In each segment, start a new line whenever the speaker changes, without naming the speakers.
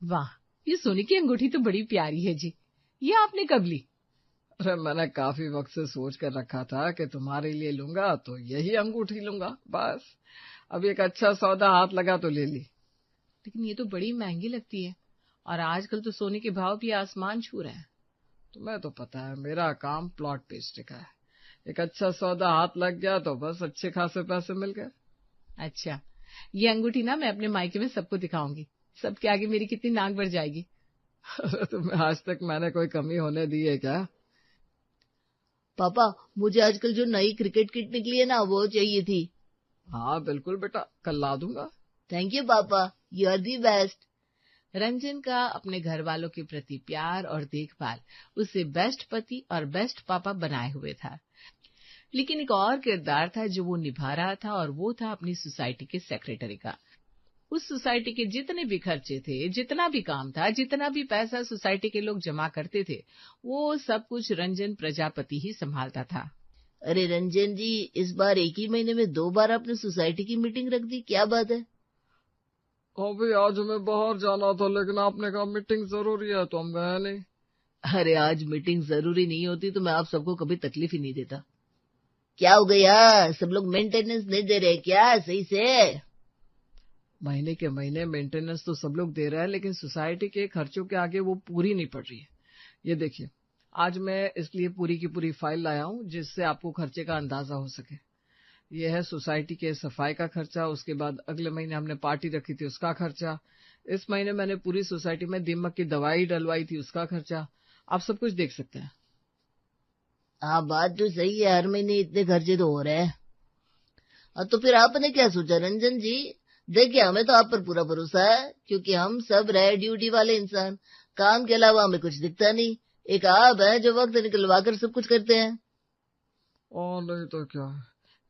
वाह, ये सोने की अंगूठी तो बड़ी प्यारी है जी। ये आपने कब ली?
अरे मैंने काफी वक्त से सोच कर रखा था कि तुम्हारे लिए लूंगा तो यही अंगूठी लूंगा, बस अब एक अच्छा सौदा हाथ लगा तो ले ली।
लेकिन ये तो बड़ी महंगी लगती है और आजकल तो सोने के भाव भी आसमान छू रहे हैं।
तुम्हें तो पता है मेरा काम प्लॉट बेचने का है। एक अच्छा सौदा हाथ लग गया तो बस अच्छे खासे पैसे मिल गए।
अच्छा, ये अंगूठी ना मैं अपने मायके में सबको दिखाऊंगी। सबके आगे मेरी कितनी नाक बढ़ जाएगी।
अरे तुम्हें आज तक मैंने कोई कमी होने दी है क्या?
पापा, मुझे आजकल जो नई क्रिकेट किट निकली है ना, वो चाहिए थी।
हाँ बिल्कुल बेटा, कल ला दूंगा।
Thank you papa, you are the best.
Ranjan का अपने घर वालों के प्रति प्यार और देखभाल उसे बेस्ट पति और बेस्ट पापा बनाए हुए था। लेकिन एक और किरदार था जो वो निभा रहा था और वो था अपनी सोसाइटी के सेक्रेटरी का। उस सोसाइटी के जितने भी खर्चे थे, जितना भी काम था, जितना भी पैसा सोसाइटी के लोग जमा करते थे, वो सब कुछ रंजन प्रजापति ही संभालता था।
अरे रंजन जी, इस बार एक ही महीने में 2 बार आपने सोसाइटी की मीटिंग रख दी, क्या बात है?
अभी आज हमें बाहर जाना था लेकिन आपने कहा मीटिंग जरूरी है तो हम गए नहीं।
अरे आज मीटिंग जरूरी नहीं होती तो मैं आप सबको कभी तकलीफ ही नहीं देता। क्या हो गया, सब लोग मेंटेनेंस नहीं दे रहे क्या सही से?
महीने के महीने मेंटेनेंस तो सब लोग दे रहे हैं लेकिन सोसाइटी के खर्चों के आगे वो पूरी नहीं पड़ रही है। ये देखिए, आज मैं इसलिए पूरी की पूरी फाइल लाया हूँ जिससे आपको खर्चे का अंदाजा हो सके। ये है सोसाइटी के सफाई का खर्चा, उसके बाद अगले महीने हमने पार्टी रखी थी उसका खर्चा, इस महीने मैंने पूरी सोसाइटी में दीमक की दवाई डलवाई थी उसका खर्चा। आप सब कुछ देख सकते हैं।
हाँ बात तो सही है, हर महीने इतने खर्चे तो हो रहे हैं। तो फिर आपने क्या सोचा रंजन जी? देखिए, हमें तो आप पर पूरा भरोसा है क्योंकि हम सब रहे ड्यूटी वाले इंसान, काम के अलावा हमें कुछ दिखता नहीं। एक आप है जो वक्त निकलवा कर सब कुछ करते हैं।
और नहीं तो क्या,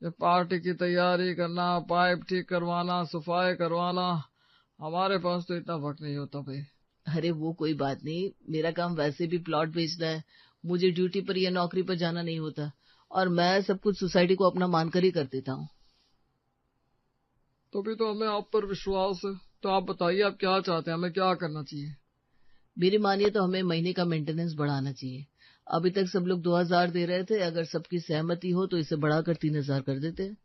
ये पार्टी की तैयारी करना, पाइप ठीक करवाना, सफाई करवाना, हमारे पास तो इतना वक्त नहीं होता भाई।
अरे वो कोई बात नहीं, मेरा काम वैसे भी प्लॉट बेचना है, मुझे ड्यूटी पर या नौकरी पर जाना नहीं होता और मैं सब कुछ सोसाइटी को अपना मानकर ही कर देता हूँ।
तो भी तो हमें आप पर विश्वास है। तो आप बताइए, आप क्या चाहते हैं, हमें क्या करना चाहिए?
मेरी मानिए तो हमें महीने का मेंटेनेंस बढ़ाना चाहिए। अभी तक सब लोग 2000 दे रहे थे, अगर सबकी सहमति हो तो इसे बढ़ाकर 3000 कर देते हैं।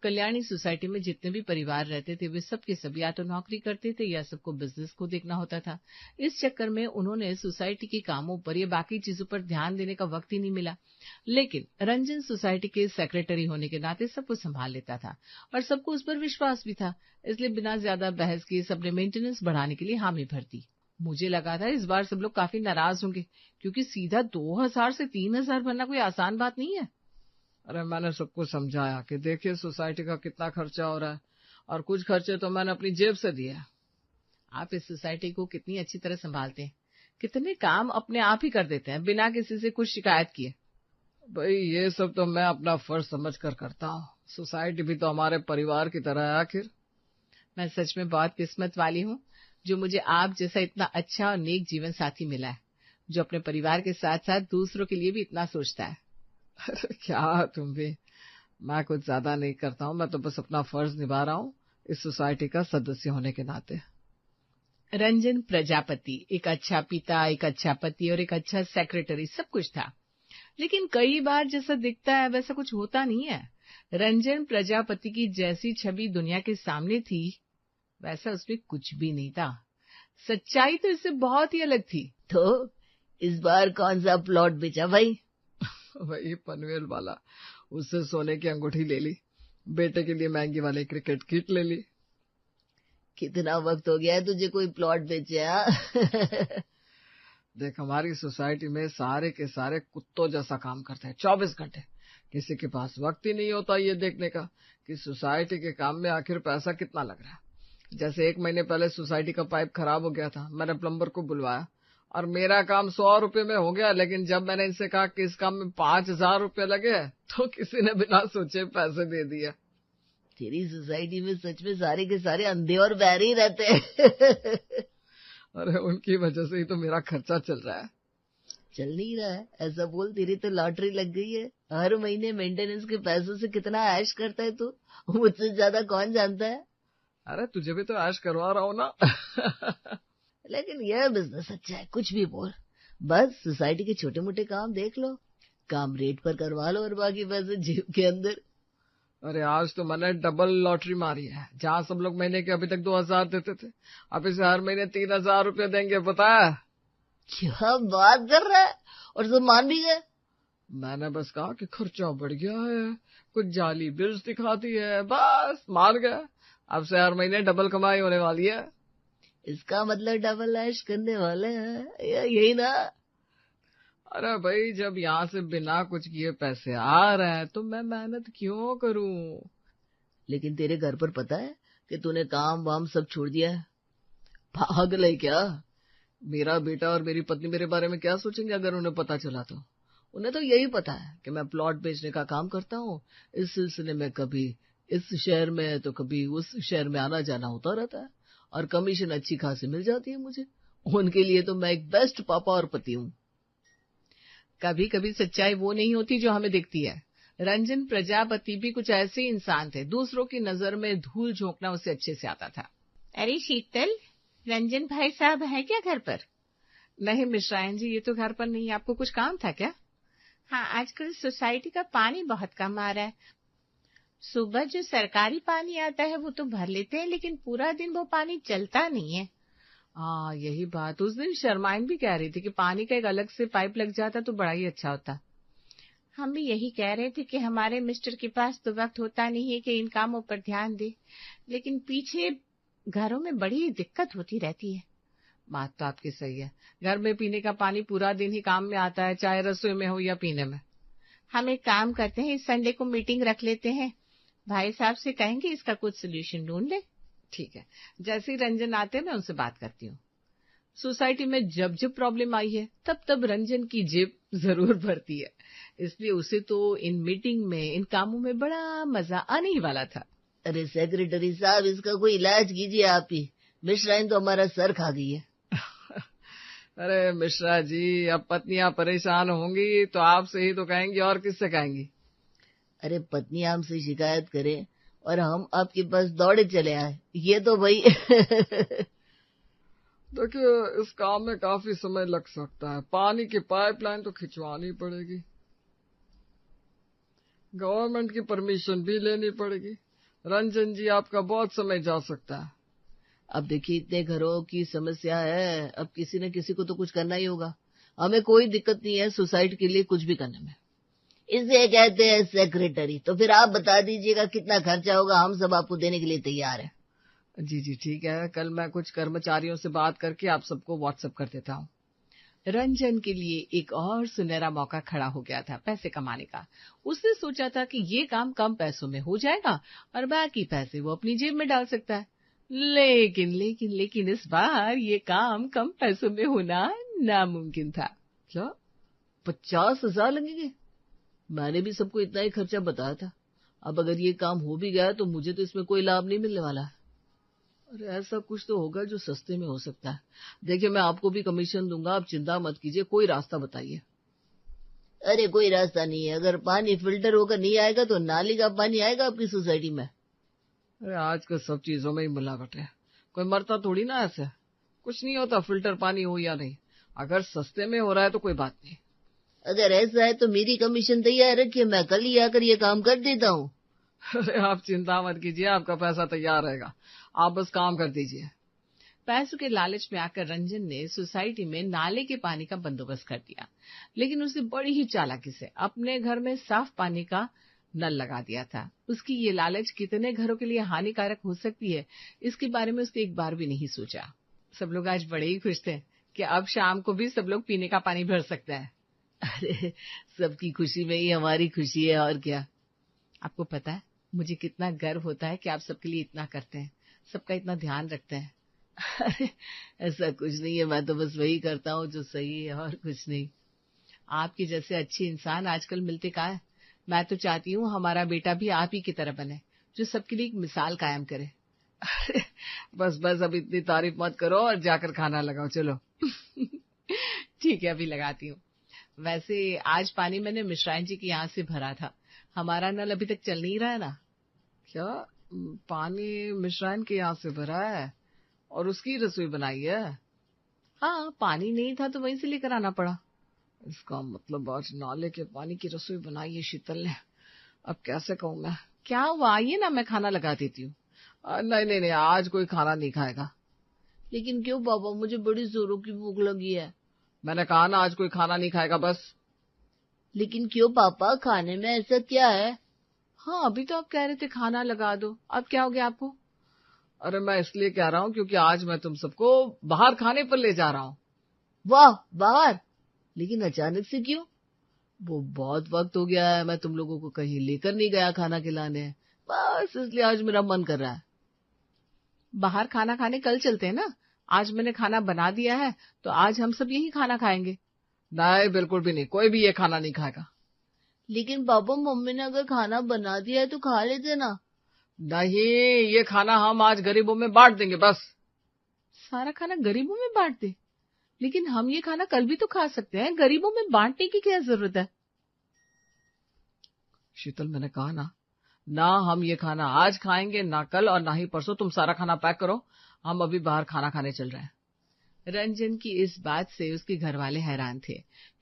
कल्याणी सोसाइटी में जितने भी परिवार रहते थे वे सब के सब या तो नौकरी करते थे या सबको बिजनेस को देखना होता था। इस चक्कर में उन्होंने सोसाइटी के कामों पर या बाकी चीजों पर ध्यान देने का वक्त ही नहीं मिला। लेकिन रंजन सोसाइटी के सेक्रेटरी होने के नाते सब कुछ संभाल लेता था और सबको उस पर विश्वास भी था, इसलिए बिना ज्यादा बहस किए सबने मेंटेनेंस बढ़ाने के लिए हामी भर दी। मुझे लगा था इस बार सब लोग काफी नाराज होंगे क्योंकि सीधा 2000 से 3000 भरना कोई आसान बात नहीं है।
अरे मैंने सबको समझाया कि देखिए सोसाइटी का कितना खर्चा हो रहा है और कुछ खर्चे तो मैंने अपनी जेब से दिए।
आप इस सोसाइटी को कितनी अच्छी तरह संभालते हैं, कितने काम अपने आप ही कर देते हैं बिना किसी से कुछ शिकायत किए।
भाई ये सब तो मैं अपना फर्ज समझ कर करता हूँ, सोसाइटी भी तो हमारे परिवार की तरह है आखिर।
मैं सच में बहुत किस्मत वाली हूँ जो मुझे आप जैसा इतना अच्छा और नेक जीवन साथी मिला है, जो अपने परिवार के साथ साथ दूसरों के लिए भी इतना सोचता है।
अरे क्या तुम भी, मैं कुछ ज्यादा नहीं करता हूँ, मैं तो बस अपना फर्ज निभा रहा हूँ इस सोसाइटी का सदस्य होने के नाते।
रंजन प्रजापति एक अच्छा पिता, एक अच्छा पति और एक अच्छा सेक्रेटरी सब कुछ था, लेकिन कई बार जैसा दिखता है वैसा कुछ होता नहीं है। रंजन प्रजापति की जैसी छवि दुनिया के सामने थी वैसा उसमें कुछ भी नहीं था। सच्चाई तो इससे बहुत ही अलग थी।
तो इस बार कौन सा प्लॉट बेचा भाई?
वही पनवेल वाला, उससे सोने की अंगूठी ले ली, बेटे के लिए महंगी वाली क्रिकेट किट ले ली।
कितना वक्त हो गया है तुझे कोई प्लॉट बेचे?
देख हमारी सोसाइटी में सारे के सारे कुत्तों जैसा काम करते हैं 24 घंटे। किसी के पास वक्त ही नहीं होता ये देखने का कि सोसाइटी के काम में आखिर पैसा कितना लग रहा है। जैसे 1 महीने पहले सोसाइटी का पाइप खराब हो गया था, मैंने प्लम्बर को बुलवाया और मेरा काम 100 रुपए में हो गया, लेकिन जब मैंने इनसे कहा कि इस काम में 5000 रुपए लगे तो किसी ने बिना सोचे पैसे दे दिया।
तेरी सोसाइटी में सच में सारे के सारे अंधे और बहरे ही रहते हैं।
अरे उनकी वजह से ही तो मेरा खर्चा चल रहा है।
चल नहीं रहा है ऐसा बोल, तेरी तो लॉटरी लग गई है। हर महीने मेंटेनेंस के पैसों से कितना ऐश करता है तू, मुझसे ज्यादा कौन जानता है।
अरे तुझे भी तो ऐश करवा रहा हूँ ना।
लेकिन यह बिजनेस अच्छा है, कुछ भी बोल, बस सोसाइटी के छोटे मोटे काम देख लो, काम रेट पर करवा लो और बाकी पैसे जेब के अंदर।
अरे आज तो मैंने डबल लॉटरी मारी है। जहाँ सब लोग महीने के अभी तक 2,000 देते थे, अब इसे हर महीने 3,000 रुपये देंगे, पता है?
क्या बात कर रहा है? और सब मान भी गए?
मैंने बस कहा कि खर्चा बढ़ गया है, कुछ जाली बिल्स दिखाती है, बस मान गया। अब से हर महीने डबल कमाई होने वाली है।
इसका मतलब डबल ऐश करने वाले हैं, यही ना?
अरे भाई, जब यहाँ से बिना कुछ किए पैसे आ रहे हैं तो मैं मेहनत क्यों करूं?
लेकिन तेरे घर पर पता है कि तूने काम वाम सब छोड़ दिया है? पागल है क्या?
मेरा बेटा और मेरी पत्नी मेरे बारे में क्या सोचेंगे अगर उन्हें पता चला तो?
उन्हें तो यही पता है कि मैं प्लॉट बेचने का काम करता हूँ। इस सिलसिले में कभी इस शहर में तो कभी उस शहर में आना जाना होता रहता है और कमीशन अच्छी खासी मिल जाती है मुझे। उनके लिए तो मैं एक बेस्ट पापा और पति हूँ।
कभी कभी सच्चाई वो नहीं होती जो हमें दिखती है। रंजन प्रजापति भी कुछ ऐसे इंसान थे, दूसरों की नजर में धूल झोंकना उसे अच्छे से आता था।
अरे शीतल, रंजन भाई साहब है क्या घर पर?
नहीं मिश्रायन जी, ये तो घर पर नहीं। आपको कुछ काम था क्या?
हाँ, आजकल सोसाइटी का पानी बहुत कम आ रहा है। सुबह जो सरकारी पानी आता है वो तो भर लेते हैं, लेकिन पूरा दिन वो पानी चलता नहीं है।
हाँ, यही बात उस दिन शर्माइन भी कह रही थी कि पानी का एक अलग से पाइप लग जाता तो बड़ा ही अच्छा होता।
हम भी यही कह रहे थे कि हमारे मिस्टर के पास तो वक्त होता नहीं है कि इन कामों पर ध्यान दे, लेकिन पीछे घरों में बड़ी दिक्कत होती रहती है।
बात तो आपकी सही है। घर में पीने का पानी पूरा दिन ही काम में आता है, चाहे रसोई में हो या पीने में।
हम एक काम करते हैं, इस संडे को मीटिंग रख लेते हैं, भाई साहब से कहेंगे इसका कुछ सोल्यूशन ढूंढ ले।
ठीक है, जैसे ही रंजन आते हैं मैं उनसे बात करती हूँ। सोसाइटी में जब जब प्रॉब्लम आई है तब तब रंजन की जेब जरूर भरती है, इसलिए उसे तो इन मीटिंग में, इन कामों में बड़ा मजा आने ही वाला था।
अरे सेक्रेटरी साहब, इसका कोई इलाज कीजिए आप ही। मिश्राइन तो हमारा सर खा गई है।
अरे मिश्रा जी, अब पत्नियां परेशान होंगी तो आपसे ही तो कहेंगी, और किससे कहेंगी?
अरे पत्नी हमसे शिकायत करे और हम आपके पास दौड़े चले आए, ये तो भाई
देखिए, इस काम में काफी समय लग सकता है। पानी की पाइपलाइन तो खिंचवानी पड़ेगी, गवर्नमेंट की परमिशन भी लेनी पड़ेगी। रंजन जी, आपका बहुत समय जा सकता है।
अब देखिए, इतने घरों की समस्या है, अब किसी न किसी को तो कुछ करना ही होगा। हमें कोई दिक्कत नहीं है सोसाइटी के लिए कुछ भी करने में। इसे कहते हैं सेक्रेटरी। तो फिर आप बता दीजिएगा कितना खर्चा होगा, हम सब आपको देने के लिए तैयार हैं।
जी जी ठीक है, कल मैं कुछ कर्मचारियों से बात करके आप सबको व्हाट्सएप कर देता हूँ।
रंजन के लिए एक और सुनहरा मौका खड़ा हो गया था पैसे कमाने का। उसने सोचा था कि ये काम कम पैसों में हो जाएगा और बाकी पैसे वो अपनी जेब में डाल सकता है। लेकिन इस बार ये काम कम पैसों में होना नामुमकिन था।
क्या 50,000 लगेंगे? मैंने भी सबको इतना ही खर्चा बताया था। अब अगर ये काम हो भी गया तो मुझे तो इसमें कोई लाभ नहीं मिलने वाला है। अरे ऐसा कुछ तो होगा जो सस्ते में हो सकता है। देखिए, मैं आपको भी कमीशन दूंगा, आप चिंता मत कीजिए, कोई रास्ता बताइए। अरे कोई रास्ता नहीं है। अगर पानी फिल्टर होकर नहीं आएगा तो नाली का पानी आएगा आपकी सोसाइटी में।
अरे आजकल सब चीजों में ही मिलावट है, कोई मरता थोड़ी ना ऐसे। कुछ नहीं होता फिल्टर पानी हो या नहीं, अगर सस्ते में हो रहा है तो कोई बात नहीं।
अगर ऐसा है तो मेरी कमीशन तैयार रखिए, मैं कल ही आकर ये काम कर देता हूँ।
अरे आप चिंता मत कीजिए, आपका पैसा तैयार रहेगा, आप बस काम कर दीजिए।
पैसों के लालच में आकर रंजन ने सोसाइटी में नाले के पानी का बंदोबस्त कर दिया, लेकिन उसे बड़ी ही चालाकी से अपने घर में साफ पानी का नल लगा दिया था। उसकी ये लालच कितने घरों के लिए हानिकारक हो सकती है, इसके बारे में उसने एक बार भी नहीं सोचा। सब लोग आज बड़े ही खुश थे कि अब शाम को भी सब लोग पीने का पानी भर सकते हैं।
अरे सबकी खुशी में ही हमारी खुशी है, और क्या।
आपको पता है मुझे कितना गर्व होता है कि आप सबके लिए इतना करते हैं, सबका इतना ध्यान रखते हैं।
अरे ऐसा कुछ नहीं है, मैं तो बस वही करता हूँ जो सही है, और कुछ नहीं।
आपके जैसे अच्छे इंसान आजकल मिलते कहाँ है। मैं तो चाहती हूँ हमारा बेटा भी आप ही की तरह बने, जो सबके लिए एक मिसाल कायम करे।
अरे बस अब इतनी तारीफ मत करो और जाकर खाना लगाओ, चलो।
ठीक है, अभी लगाती हूँ। वैसे आज पानी मैंने मिश्राइन जी के यहाँ से भरा था, हमारा नल अभी तक चल नहीं रहा है ना।
क्या पानी मिश्राइन के यहाँ से भरा है और उसकी रसोई बनाई है?
हाँ, पानी नहीं था तो वहीं से लेकर आना पड़ा।
इसका मतलब आज नाले के पानी की रसोई बनाई है शीतल ने। अब कैसे कहूँ मैं?
क्या हुआ, आइए ना, मैं खाना लगा देती हूँ।
नहीं नहीं नहीं, आज कोई खाना नहीं खाएगा।
लेकिन क्यों पापा, मुझे बड़ी जोरों की भूख लगी है।
मैंने कहा ना आज कोई खाना नहीं खाएगा बस।
लेकिन क्यों पापा, खाने में ऐसा क्या है?
हाँ, अभी तो आप कह रहे थे खाना लगा दो, अब क्या हो गया आपको?
अरे मैं इसलिए कह रहा हूँ क्योंकि आज मैं तुम सबको बाहर खाने पर ले जा रहा हूँ।
वाह, बाहर? लेकिन अचानक से क्यों?
वो बहुत वक्त हो गया है मैं तुम लोगों को कहीं लेकर नहीं गया खाना खिलाने, बस इसलिए आज मेरा मन कर रहा है। बाहर खाना खाने कल चलते हैं ना, आज मैंने खाना बना दिया है तो आज हम सब यही खाना खाएंगे।
नहीं बिल्कुल भी नहीं, कोई भी ये खाना नहीं खाएगा।
लेकिन पापा, मम्मी ने अगर खाना बना दिया है तो खा लेते ना।
नहीं, ये खाना हम आज गरीबों में बांट देंगे बस।
सारा खाना गरीबों में बांट दे? लेकिन हम ये खाना कल भी तो खा सकते हैं, गरीबों में बांटने की क्या जरूरत है?
शीतल मैंने कहा ना हम ये खाना आज खाएंगे, ना कल और ना ही परसों। तुम सारा खाना पैक करो, हम अभी बाहर खाना खाने चल रहे हैं।
रंजन की इस बात से उसके घर वाले हैरान थे,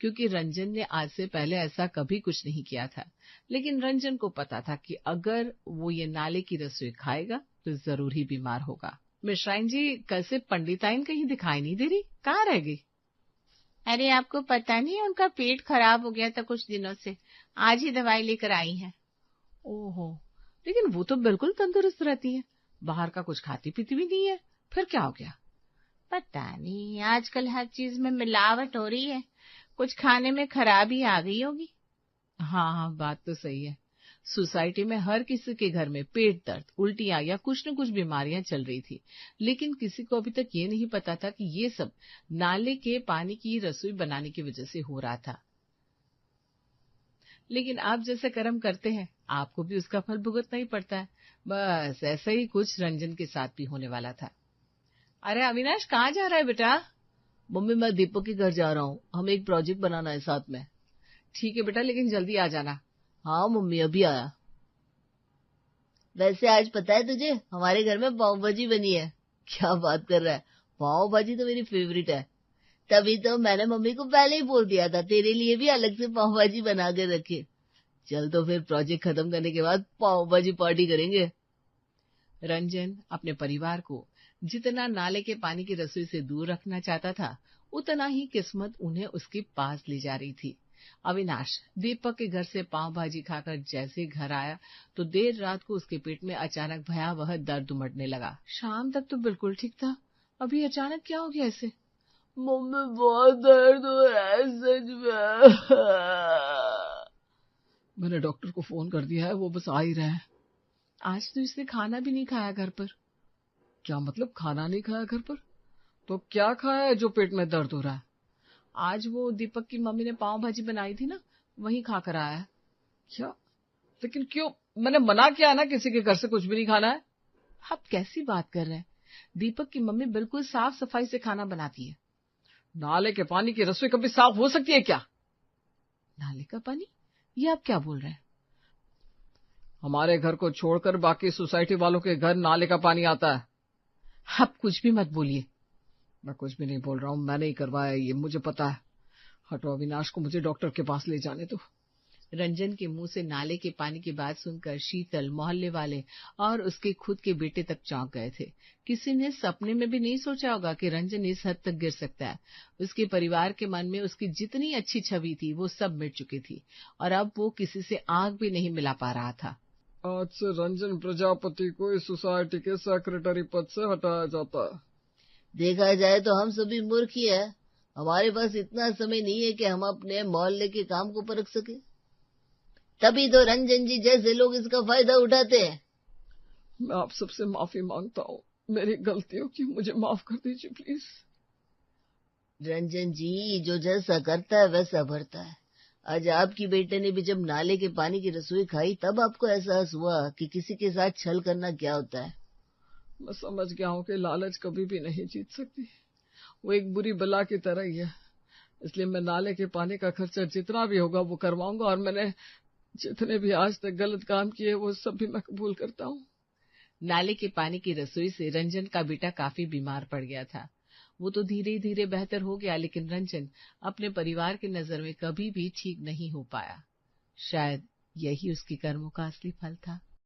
क्योंकि रंजन ने आज से पहले ऐसा कभी कुछ नहीं किया था। लेकिन रंजन को पता था कि अगर वो ये नाले की रसोई खाएगा तो जरूर ही बीमार होगा। मिश्राइन जी, कल से पंडिताइन कहीं दिखाई नहीं दे रही, कहाँ रह गई?
अरे आपको पता नहीं, उनका पेट खराब हो गया था कुछ दिनों से, आज ही दवाई लेकर आई है।
ओहो, लेकिन वो तो बिल्कुल तंदुरुस्त रहती है, बाहर का कुछ खाती पीती भी नहीं है, फिर क्या हो गया?
पता नहीं, आजकल हर चीज में मिलावट हो रही है, कुछ खाने में खराबी आ गई होगी।
हाँ, बात तो सही है। सोसाइटी में हर किसी के घर में पेट दर्द, उल्टियां या कुछ न कुछ बीमारियां चल रही थी, लेकिन किसी को अभी तक ये नहीं पता था कि ये सब नाले के पानी की रसोई बनाने की वजह से हो रहा था। लेकिन आप जैसे कर्म करते हैं, आपको भी उसका फल भुगतना ही पड़ता है। बस ऐसा ही कुछ रंजन के साथ भी होने वाला था। अरे अविनाश, कहाँ जा रहा है बेटा?
मम्मी, मैं दीपक के घर जा रहा हूँ, हमें एक प्रोजेक्ट बनाना है साथ में।
ठीक है बेटा, लेकिन जल्दी आ जाना।
हाँ मम्मी, अभी आया। वैसे आज पता है तुझे, हमारे घर में पाव भाजी बनी है। क्या बात कर रहा है, पाव भाजी तो मेरी फेवरेट है। तभी तो मैंने मम्मी को पहले ही बोल दिया था तेरे लिए भी अलग से पाव भाजी बना के रखे। चल तो फिर प्रोजेक्ट खत्म करने के बाद पाव भाजी पार्टी करेंगे।
रंजन अपने परिवार को जितना नाले के पानी की रसोई से दूर रखना चाहता था, उतना ही किस्मत उन्हें उसके पास ले जा रही थी। अविनाश दीपक के घर से पाव भाजी खाकर जैसे घर आया तो देर रात को उसके पेट में अचानक भयावह दर्द उमड़ने लगा। शाम तक तो बिल्कुल ठीक था, अभी अचानक क्या हो गया इसे?
मम्मी, बहुत दर्द हो रहा है सच में।
मैंने डॉक्टर को फोन कर दिया है, वो बस आ ही रहे हैं।
आज तो इसने खाना भी नहीं खाया घर पर।
क्या मतलब खाना नहीं खाया घर पर? तो क्या खाया है जो पेट में दर्द हो रहा है?
आज वो दीपक की मम्मी ने पाव भाजी बनाई थी ना, वही खाकर आया है।
क्या? लेकिन क्यों? मैंने मना किया ना किसी के घर से कुछ भी नहीं खाना है।
आप कैसी बात कर रहे हैं? दीपक की मम्मी बिल्कुल साफ सफाई से खाना बनाती है।
नाले के पानी की रसोई कभी साफ हो सकती है क्या?
नाले का पानी? ये आप क्या बोल रहे हैं?
हमारे घर को छोड़कर बाकी सोसाइटी वालों के घर नाले का पानी आता है।
आप कुछ भी मत बोलिए।
मैं कुछ भी नहीं बोल रहा हूँ, मैंने ही करवाया, ये मुझे पता है। हटो अविनाश को मुझे डॉक्टर के पास ले जाने दो।
रंजन के मुंह से नाले के पानी की बात सुनकर शीतल, मोहल्ले वाले और उसके खुद के बेटे तक चौंक गए थे। किसी ने सपने में भी नहीं सोचा होगा कि रंजन इस हद तक गिर सकता है। उसके परिवार के मन में उसकी जितनी अच्छी छवि थी वो सब मिट चुकी थी और अब वो किसी से आंख भी नहीं मिला पा रहा था।
आज से रंजन प्रजापति को इस सोसाइटी के सेक्रेटरी पद से हटाया जाता है।
देखा जाए तो हम सभी मूर्ख ही है, हमारे पास इतना समय नहीं है कि हम अपने मोहल्ले के काम को परख सके। तभी तो रंजन जी जैसे लोग इसका फायदा उठाते हैं।
मैं आप सबसे माफी मांगता हूँ, मेरी गलतियों की मुझे माफ कर दीजिए प्लीज।
रंजन जी जो जैसा करता है वैसा भरता है। आज आपकी बेटे ने भी जब नाले के पानी की रसोई खाई तब आपको एहसास हुआ कि किसी के साथ छल करना क्या होता है।
मैं समझ गया हूँ कि लालच कभी भी नहीं जीत सकती, वो एक बुरी बला की तरह ही है। इसलिए मैं नाले के पानी का खर्चा जितना भी होगा वो करवाऊंगा और मैंने जितने भी आज तक गलत काम किए वो सब भी मैं कबूल करता हूँ।
नाले के पानी की रसोई से रंजन का बेटा काफी बीमार पड़ गया था। वो तो धीरे धीरे बेहतर हो गया, लेकिन रंजन अपने परिवार की नजर में कभी भी ठीक नहीं हो पाया। शायद यही उसके कर्मों का असली फल था।